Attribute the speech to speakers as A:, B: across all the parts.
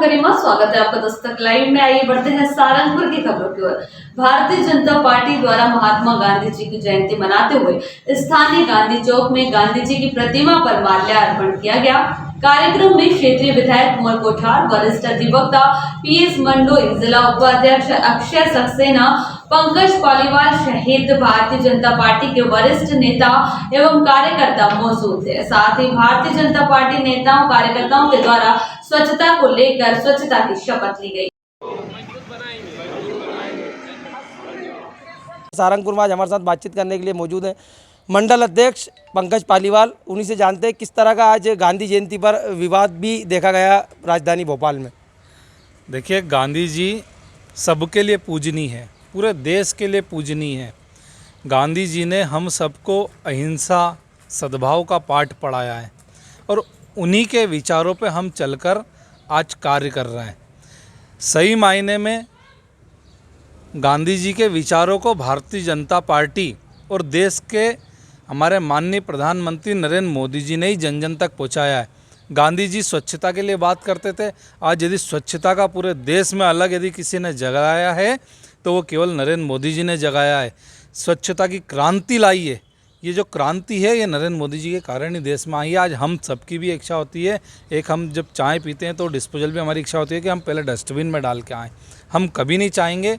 A: गरिमा, स्वागत है आपका दस्तक लाइव में। आइए बढ़ते हैं सारंगपुर की खबरों की ओर। भारतीय जनता पार्टी द्वारा महात्मा गांधी जी की जयंती मनाते हुए स्थानीय गांधी चौक में गांधी जी की प्रतिमा पर माल्यार्पण किया गया। कार्यक्रम में क्षेत्रीय विधायक कुंवर कोठार, वरिष्ठ अधिवक्ता पीएस मंडोई, जिला उपाध्यक्ष अक्षय सक्सेना, पंकज पालीवाल सहित भारतीय जनता पार्टी के वरिष्ठ नेता एवं कार्यकर्ता मौजूद थे। साथ ही भारतीय जनता पार्टी नेताओं कार्यकर्ताओं के द्वारा स्वच्छता को लेकर स्वच्छता की शपथ ली गई।
B: सारंगपुर में आज हमारे साथ बातचीत करने के लिए मौजूद है मंडल अध्यक्ष पंकज पालीवाल। उन्हीं से जानते हैं किस तरह का आज गांधी जयंती पर विवाद भी देखा गया राजधानी भोपाल में।
C: देखिए, गांधी जी सबके लिए पूजनीय है, पूरे देश के लिए पूजनीय है। गांधी जी ने हम सबको अहिंसा सद्भाव का पाठ पढ़ाया है और उन्हीं के विचारों पे हम चलकर आज कार्य कर रहे हैं। सही मायने में गांधी जी के विचारों को भारतीय जनता पार्टी और देश के हमारे माननीय प्रधानमंत्री नरेंद्र मोदी जी ने ही जन जन तक पहुंचाया है। गांधी जी स्वच्छता के लिए बात करते थे। आज यदि स्वच्छता का पूरे देश में अलग यदि किसी ने जगाया है तो वो केवल नरेंद्र मोदी जी ने जगाया है। स्वच्छता की क्रांति लाई है। ये जो क्रांति है ये नरेंद्र मोदी जी के कारण ही देश में आई है। आज हम सबकी भी इच्छा होती है, एक हम जब चाय पीते हैं तो डिस्पोजल भी हमारी इच्छा होती है कि हम पहले डस्टबिन में डाल के आएँ। हम कभी नहीं चाहेंगे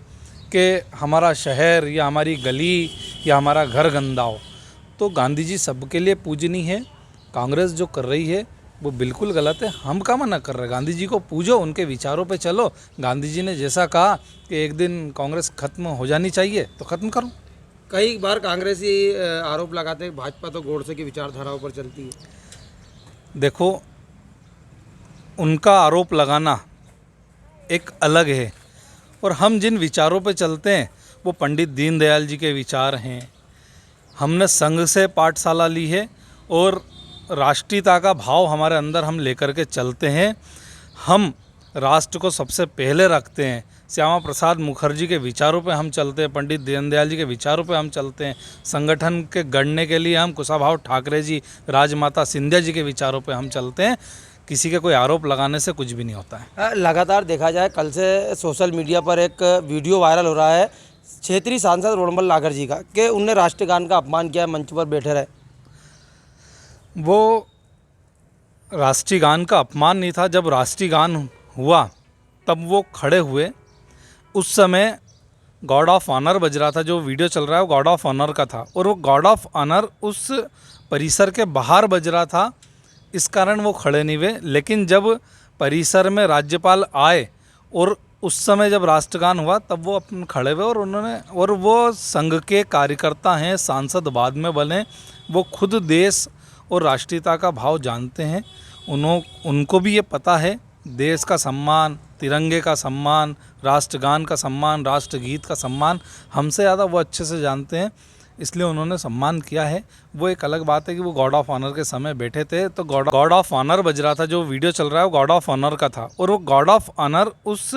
C: कि हमारा शहर या हमारी गली या हमारा घर गंदा हो। तो गांधी जी सबके लिए पूजनीय है। कांग्रेस जो कर रही है वो बिल्कुल गलत है। हम का मना कर रहे हैं? गांधी जी को पूजो, उनके विचारों पे चलो। गांधी जी ने जैसा कहा कि एक दिन कांग्रेस खत्म हो जानी चाहिए तो खत्म करो।
B: कई बार कांग्रेसी आरोप लगाते हैं भाजपा तो गोडसे की विचारधाराओं पर चलती है।
C: देखो, उनका आरोप लगाना एक अलग है और हम जिन विचारों पे चलते हैं वो पंडित दीनदयाल जी के विचार हैं। हमने संघ से पाठशाला ली है और राष्ट्रीयता का भाव हमारे अंदर हम लेकर के चलते हैं। हम राष्ट्र को सबसे पहले रखते हैं। श्यामा प्रसाद मुखर्जी के विचारों पे हम चलते हैं, पंडित दीनदयाल जी के विचारों पे हम चलते हैं। संगठन के गढ़ने के लिए हम कुशाभाऊ ठाकरे जी, राजमाता सिंधिया जी के विचारों पे हम चलते हैं। किसी के कोई आरोप लगाने से कुछ भी नहीं होता है।
B: लगातार देखा जाए, कल से सोशल मीडिया पर एक वीडियो वायरल हो रहा है क्षेत्रीय सांसद रोडमल नागर जी का कि उनने राष्ट्रगान का अपमान किया, मंच पर बैठे रहे।
C: वो राष्ट्रीय गान का अपमान नहीं था। जब राष्ट्रीय गान हुआ तब वो खड़े हुए। उस समय गॉड ऑफ ऑनर बज रहा था। जो वीडियो चल रहा है वो गॉड ऑफ ऑनर का था और वो गॉड ऑफ ऑनर उस परिसर के बाहर बज रहा था, इस कारण वो खड़े नहीं हुए। लेकिन जब परिसर में राज्यपाल आए और उस समय जब राष्ट्रगान हुआ तब वो अपन खड़े हुए और वो संघ के कार्यकर्ता हैं, सांसद बाद में बने। वो खुद देश और राष्ट्रीयता का भाव जानते हैं। उनको भी ये पता है देश का सम्मान, तिरंगे का सम्मान, राष्ट्रगान का सम्मान, राष्ट्रगीत का सम्मान हमसे ज़्यादा वो अच्छे से जानते हैं, इसलिए उन्होंने सम्मान किया है। वो एक अलग बात है कि वो गॉड ऑफ ऑनर के समय बैठे थे तो गॉड ऑफ ऑनर बज रहा था। जो वीडियो चल रहा है वो गॉड ऑफ ऑनर का था और वो गॉड ऑफ ऑनर उस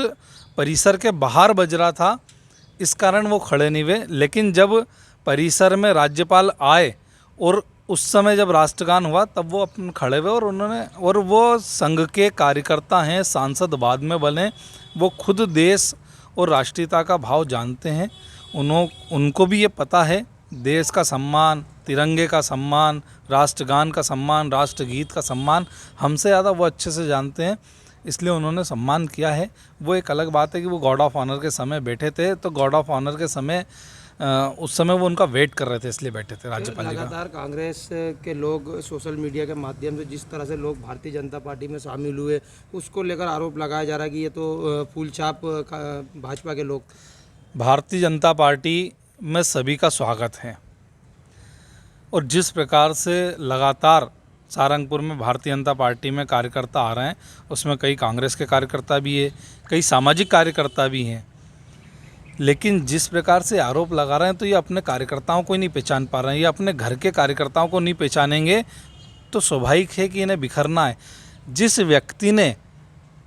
C: परिसर के बाहर बज रहा था, इस कारण वो खड़े नहीं हुए। लेकिन जब परिसर में राज्यपाल आए और उस समय जब राष्ट्रगान हुआ तब वो अपन खड़े हुए और वो संघ के कार्यकर्ता हैं, सांसद बाद में बने। वो खुद देश और राष्ट्रीयता का भाव जानते हैं। उनको भी ये पता है देश का सम्मान, तिरंगे का सम्मान, राष्ट्रगान का सम्मान, राष्ट्रगीत का सम्मान हमसे ज़्यादा वो अच्छे से जानते हैं, इसलिए उन्होंने सम्मान किया है। वो एक अलग बात है कि वो गॉड ऑफ ऑनर के समय बैठे थे तो गॉड ऑफ ऑनर के समय उस समय वो उनका वेट कर रहे थे, इसलिए बैठे थे राज्यपाल जी का।
B: लगातार कांग्रेस के लोग सोशल मीडिया के माध्यम से जिस तरह से लोग भारतीय जनता पार्टी में शामिल हुए उसको लेकर आरोप लगाया जा रहा है कि ये तो फूल छाप भाजपा के लोग।
C: भारतीय जनता पार्टी में सभी का स्वागत है और जिस प्रकार से लगातार सारंगपुर में भारतीय जनता पार्टी में कार्यकर्ता आ रहे हैं उसमें कई कांग्रेस के कार्यकर्ता भी है, कई सामाजिक कार्यकर्ता भी हैं। लेकिन जिस प्रकार से आरोप लगा रहे हैं तो ये अपने कार्यकर्ताओं को ही नहीं पहचान पा रहे हैं। ये अपने घर के कार्यकर्ताओं को नहीं पहचानेंगे तो स्वाभाविक है कि इन्हें बिखरना है। जिस व्यक्ति ने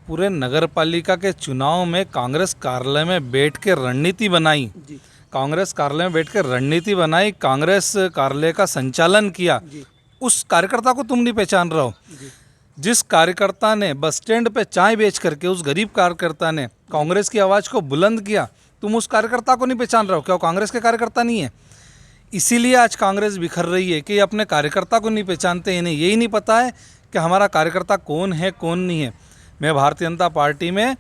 C: पूरे नगर पालिका के चुनाव में कांग्रेस कार्यालय में बैठ के रणनीति बनाई, कांग्रेस कार्यालय में बैठ के रणनीति बनाई, कांग्रेस कार्यालय का संचालन किया, उस कार्यकर्ता को तुम नहीं पहचान रहे हो। जिस कार्यकर्ता ने बस स्टैंड पे चाय बेच करके, उस गरीब कार्यकर्ता ने कांग्रेस की आवाज़ को बुलंद किया, तुम उस कार्यकर्ता को नहीं पहचान रहे हो? क्या वो कांग्रेस के कार्यकर्ता नहीं है? इसीलिए आज कांग्रेस बिखर रही है कि ये अपने कार्यकर्ता को नहीं पहचानते, इन्हें यही नहीं पता है कि हमारा कार्यकर्ता कौन है कौन नहीं है। मैं भारतीय जनता पार्टी में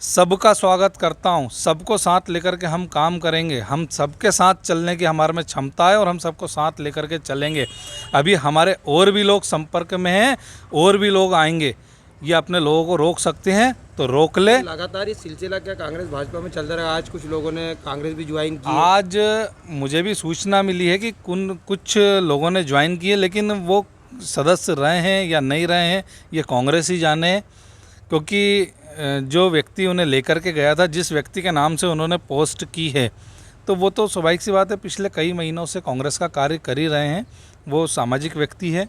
C: सबका स्वागत करता हूं, सबको साथ लेकर के हम काम करेंगे, हम सबके साथ चलने की हमारे में क्षमता है और हम सबको साथ लेकर के चलेंगे। अभी हमारे और भी लोग संपर्क में हैं, और भी लोग आएंगे, ये अपने लोगों को रोक सकते हैं तो रोक ले।
B: लगातार ये सिलसिला क्या कांग्रेस भाजपा में चलता रहा? आज कुछ लोगों ने कांग्रेस भी ज्वाइन की।
C: आज मुझे भी सूचना मिली है कि कुछ लोगों ने ज्वाइन किए, लेकिन वो सदस्य रहे हैं या नहीं रहे हैं ये कांग्रेस ही जाने हैं, क्योंकि जो व्यक्ति उन्हें लेकर के गया था, जिस व्यक्ति के नाम से उन्होंने पोस्ट की है, तो वो तो स्वाभाविक सी बात है पिछले कई महीनों से कांग्रेस का कार्य कर ही रहे हैं, वो सामाजिक व्यक्ति है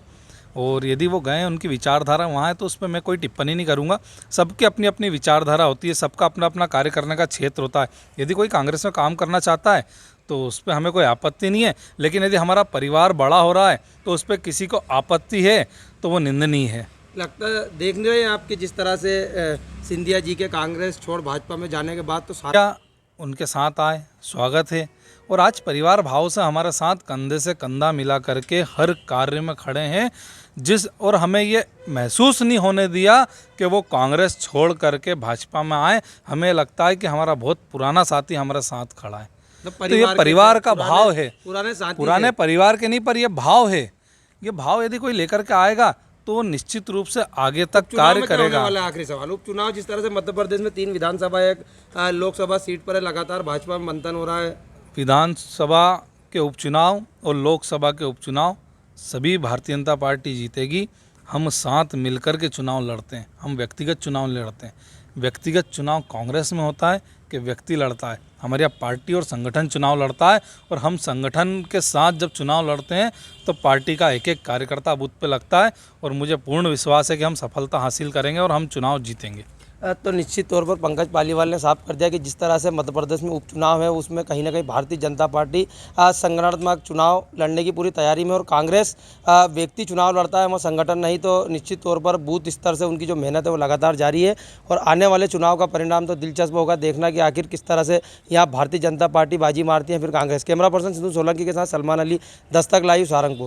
C: और यदि वो गए, उनकी विचारधारा वहाँ है तो उस पर मैं कोई टिप्पणी नहीं करूँगा। सबकी अपनी अपनी विचारधारा होती है, सबका अपना अपना कार्य करने का क्षेत्र होता है। यदि कोई कांग्रेस में काम करना चाहता है तो उस पर हमें कोई आपत्ति नहीं है, लेकिन यदि हमारा परिवार बड़ा हो रहा है तो उस पर किसी को आपत्ति है तो वो निंदनीय है।
B: लगता है देख रहे हैं आपके जिस तरह से सिंधिया जी के कांग्रेस छोड़ भाजपा में जाने के बाद तो सारा
C: उनके साथ आए, स्वागत है। और आज परिवार भाव से हमारे साथ कंधे से कंधा मिला करके हर कार्य में खड़े हैं, और हमें ये महसूस नहीं होने दिया कि वो कांग्रेस छोड़ करके भाजपा में आए। हमें लगता है कि हमारा बहुत पुराना साथी हमारे साथ खड़ा है। तो ये परिवार का भाव है, पुराने परिवार के नहीं, पर ये भाव है। ये भाव यदि कोई लेकर के आएगा तो वो निश्चित रूप से आगे तक कार्य करेगा।
B: आखिरी सवाल, उपचुनाव जिस तरह से मध्य प्रदेश में 3 विधानसभा, 1 लोकसभा सीट पर है, लगातार भाजपा में मंथन हो रहा है।
C: विधानसभा के उपचुनाव और लोकसभा के उपचुनाव सभी भारतीय जनता पार्टी जीतेगी। हम साथ मिलकर के चुनाव लड़ते हैं, हम व्यक्तिगत चुनाव लड़ते हैं। व्यक्तिगत चुनाव कांग्रेस में होता है कि व्यक्ति लड़ता है, हमारे यहाँ पार्टी और संगठन चुनाव लड़ता है, और हम संगठन के साथ जब चुनाव लड़ते हैं तो पार्टी का एक एक कार्यकर्ता बूथ पे लगता है, और मुझे पूर्ण विश्वास है कि हम सफलता हासिल करेंगे और हम चुनाव जीतेंगे।
B: तो निश्चित तौर पर पंकज पालीवाल ने साफ कर दिया कि जिस तरह से मध्य प्रदेश में उपचुनाव है उसमें कहीं ना कहीं भारतीय जनता पार्टी संगठनात्मक चुनाव लड़ने की पूरी तैयारी में, और कांग्रेस व्यक्ति चुनाव लड़ता है, वो संगठन नहीं। तो निश्चित तौर पर बूथ स्तर से उनकी जो मेहनत है वो लगातार जारी है, और आने वाले चुनाव का परिणाम तो दिलचस्प होगा देखना कि आखिर किस तरह से यहाँ भारतीय जनता पार्टी बाजी मारती है फिर कांग्रेस। कैमरा पर्सन सिद्धू सोलंकी के साथ सलमान अली, दस्तक लाइव, सहारनपुर।